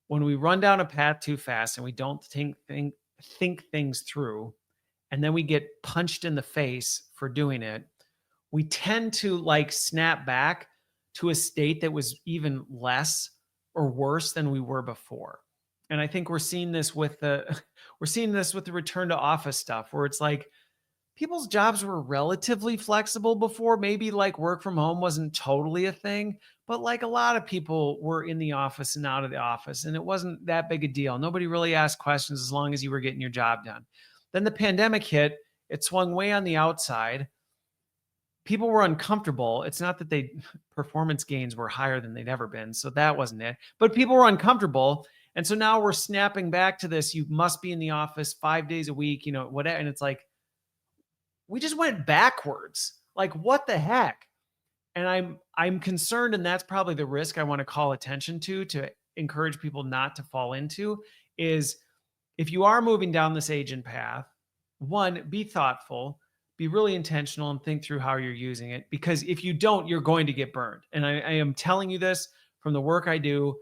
when we run down a path too fast and we don't think things through, and then we get punched in the face for doing it, we tend to like snap back to a state that was even less or worse than we were before. And I think we're seeing this with the we're seeing this with the return to office stuff where it's like people's jobs were relatively flexible before. Maybe like work from home wasn't totally a thing, but like a lot of people were in the office and out of the office, and it wasn't that big a deal. Nobody really asked questions as long as you were getting your job done. Then the pandemic hit, it swung way on the outside. People were uncomfortable. It's not that they performance gains were higher than they'd ever been. So that wasn't it. But people were uncomfortable. And so now we're snapping back to this. You must be in the office 5 days a week, whatever. And it's like, we just went backwards. Like, what the heck? And I'm concerned, and that's probably the risk I want to call attention to encourage people not to fall into is if you are moving down this agent path, one, be thoughtful, be really intentional, and think through how you're using it. Because if you don't, you're going to get burned. And I am telling you this from the work I do.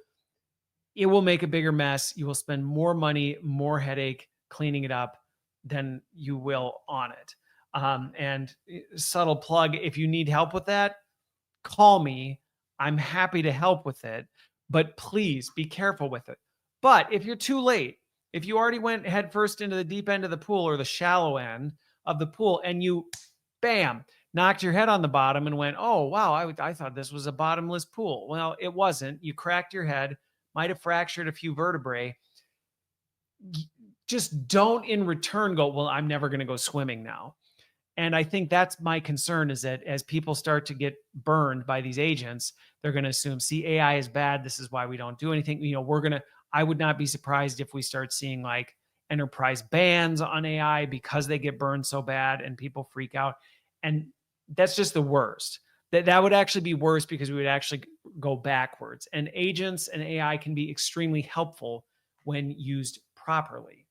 It will make a bigger mess. You will spend more money, more headache cleaning it up than you will on it. And subtle plug, if you need help with that, call me. I'm happy to help with it, but please be careful with it. But if you're too late, if you already went headfirst into the deep end of the pool or the shallow end of the pool and you, bam, knocked your head on the bottom and went, oh, wow, I thought this was a bottomless pool. Well, it wasn't. You cracked your head, might have fractured a few vertebrae. Just don't in return go, well, I'm never going to go swimming now. And I think that's my concern is that as people start to get burned by these agents, they're going to assume, see, AI is bad. This is why we don't do anything. I would not be surprised if we start seeing like enterprise bans on AI because they get burned so bad and people freak out. And that's just the worst. That would actually be worse because we would actually go backwards. And agents and AI can be extremely helpful when used properly.